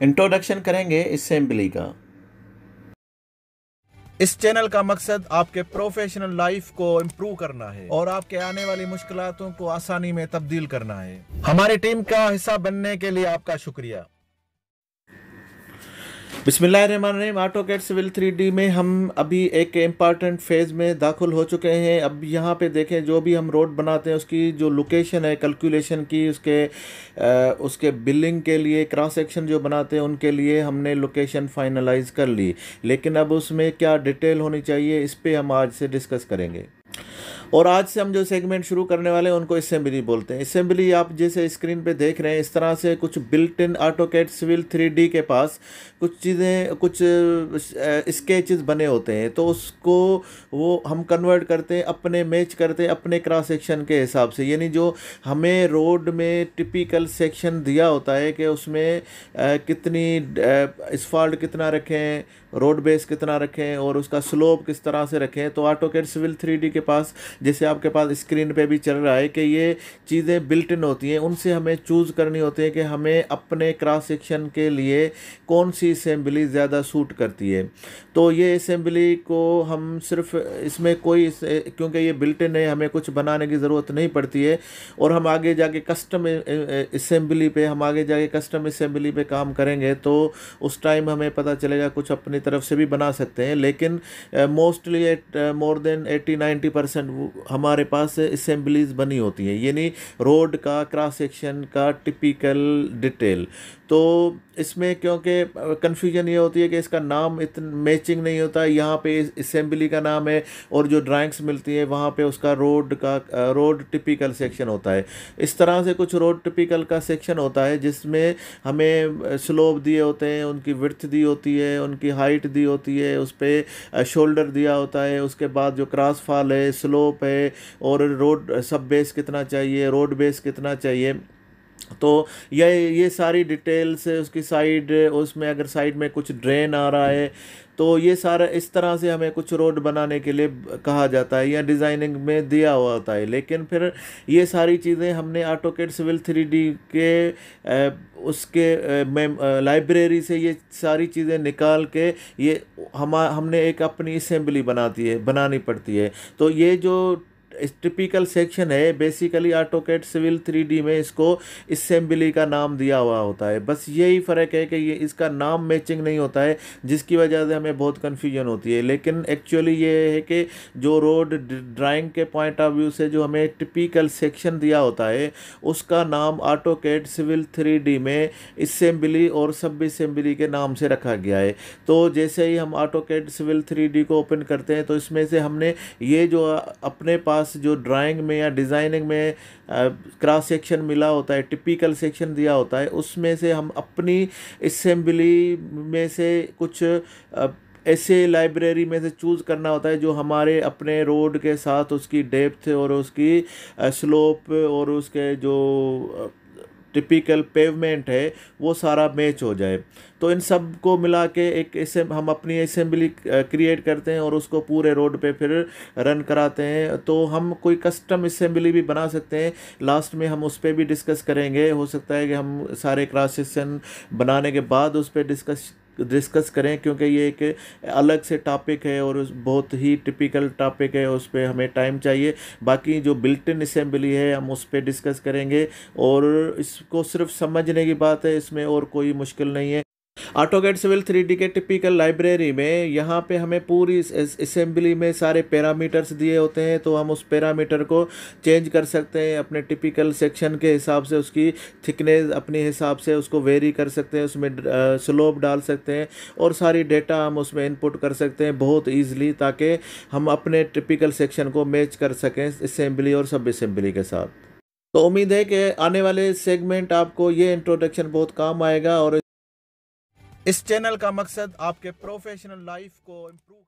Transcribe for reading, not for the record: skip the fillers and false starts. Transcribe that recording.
Introduction करेंगे assembly का। इस चैनल का मकसद आपके प्रोफेशनल लाइफ को इम्प्रूव करना है और आपके आने वाली मुश्किलातों को आसानी में तब्दील करना है। हमारी टीम का हिस्सा बनने के लिए आपका शुक्रिया। बिस्मिल्लाहिर्रहमानिर्रहीम। ऑटोकैड सिविल 3D में हम अभी एक इम्पॉर्टेंट फेज़ में दाखिल हो चुके हैं। अब यहाँ पे देखें, जो भी हम रोड बनाते हैं उसकी जो लोकेशन है कैलकुलेशन की, उसके बिलिंग के लिए क्रॉस सेक्शन जो बनाते हैं उनके लिए हमने लोकेशन फाइनलाइज कर ली। लेकिन अब उसमें क्या डिटेल होनी चाहिए, इस पे हम आज से डिस्कस करेंगे। और आज से हम जो सेगमेंट शुरू करने वाले हैं उनको असेंबली बोलते हैं। असेंबली आप जैसे स्क्रीन पे देख रहे हैं, इस तरह से कुछ built in AutoCAD civil 3D के पास कुछ चीज़ें, कुछ स्केचेस बने होते हैं, तो उसको वो हम कन्वर्ट करते हैं, अपने मैच करते हैं अपने क्रॉस सेक्शन के हिसाब से। यानी जो हमें रोड में टिपिकल सेक्शन दिया होता है कि उसमें कितनी एस्फाल्ट कितना रखें, रोड बेस कितना रखें और उसका स्लोप किस तरह से रखें, तो ऑटोकैड सिविल 3D के पास जैसे आपके पास स्क्रीन पे भी चल रहा है कि ये चीज़ें बिल्ट इन होती हैं। उनसे हमें चूज़ करनी होती है कि हमें अपने क्रॉस सेक्शन के लिए कौन सी असेंबली ज़्यादा सूट करती है। तो ये असेंबली को हम सिर्फ इसमें कोई क्योंकि ये बिल्ट इन है, हमें कुछ बनाने की ज़रूरत नहीं पड़ती है। और हम आगे जाके कस्टम असेंबली पे काम करेंगे तो उस टाइम हमें पता चलेगा कुछ अपनी तरफ से भी बना सकते हैं। लेकिन मोस्टली मोर देन 80-90% हमारे पास असेंबलीज बनी होती हैं, यानी रोड का क्रॉस सेक्शन का टिपिकल डिटेल। तो इसमें क्योंकि कन्फ्यूजन ये होती है कि इसका नाम इतना मैचिंग नहीं होता, यहाँ पे असेंबली का नाम है और जो ड्राइंग्स मिलती है वहाँ पे उसका रोड टिपिकल सेक्शन होता है। इस तरह से कुछ रोड टिपिकल का सेक्शन होता है जिसमें हमें स्लोप दिए होते हैं, उनकी विड्थ दी होती है, उनकी हाइट दी होती है, उस पर शोल्डर दिया होता है, उसके बाद जो क्रॉस फॉल है, स्लोप है, और रोड सब बेस कितना चाहिए, रोड बेस कितना चाहिए। तो ये सारी डिटेल्स, उसकी साइड, उसमें अगर साइड में कुछ ड्रेन आ रहा है तो ये सारा इस तरह से हमें कुछ रोड बनाने के लिए कहा जाता है या डिज़ाइनिंग में दिया हुआ होता है। लेकिन फिर ये सारी चीज़ें हमने ऑटोकैड सिविल 3D के उसके लाइब्रेरी से ये सारी चीज़ें निकाल के ये हमने एक अपनी असेंबली बनानी पड़ती है। तो ये जो टिपिकल सेक्शन है, बेसिकली ऑटोकैड सिविल 3D में इसको असेंबली का नाम दिया हुआ होता है। बस यही फ़र्क है कि ये इसका नाम मैचिंग नहीं होता है, जिसकी वजह से हमें बहुत कन्फ्यूजन होती है। लेकिन एक्चुअली ये है कि जो रोड ड्राइंग के पॉइंट ऑफ व्यू से जो हमें टिपिकल सेक्शन दिया होता है उसका नाम ऑटोकैड सिविल 3D में असेंबली और सब असेंबली के नाम से रखा गया है। तो जैसे ही हम ऑटोकैड सिविल 3D को ओपन करते हैं तो इसमें से हमने ये जो अपने पास जो ड्राइंग में या डिज़ाइनिंग में क्रॉस सेक्शन मिला होता है, टिपिकल सेक्शन दिया होता है, उसमें से हम अपनी असेंबली में से कुछ ऐसे लाइब्रेरी में से चूज़ करना होता है जो हमारे अपने रोड के साथ उसकी डेप्थ और उसकी स्लोप और उसके जो टिपिकल पेवमेंट है वो सारा मैच हो जाए। तो इन सब को मिला के हम अपनी असेंबली क्रिएट करते हैं और उसको पूरे रोड पे फिर रन कराते हैं। तो हम कोई कस्टम असेंबली भी बना सकते हैं, लास्ट में हम उस पर भी डिस्कस करेंगे। हो सकता है कि हम सारे क्रॉस सेक्शन बनाने के बाद उस पर डिस्कस करें, क्योंकि ये एक अलग से टॉपिक है और बहुत ही टिपिकल टॉपिक है, उस पर हमें टाइम चाहिए। बाकी जो बिल्ट इन असेंबली है हम उस पर डिस्कस करेंगे और इसको सिर्फ समझने की बात है, इसमें और कोई मुश्किल नहीं है। ऑटोकैड सिविल 3D के टिपिकल लाइब्रेरी में यहाँ पे हमें पूरी असेंबली में सारे पैरामीटर्स दिए होते हैं, तो हम उस पैरामीटर को चेंज कर सकते हैं अपने टिपिकल सेक्शन के हिसाब से, उसकी थिकनेस अपने हिसाब से उसको वेरी कर सकते हैं, उसमें स्लोप डाल सकते हैं और सारी डेटा हम उसमें इनपुट कर सकते हैं बहुत ईजिली, ताकि हम अपने टिपिकल सेक्शन को मैच कर सकें असेंबली और सब असेंबली के साथ। तो उम्मीद है कि आने वाले सेगमेंट आपको ये इंट्रोडक्शन बहुत काम आएगा और इस चैनल का मकसद आपके प्रोफेशनल लाइफ को इम्प्रूव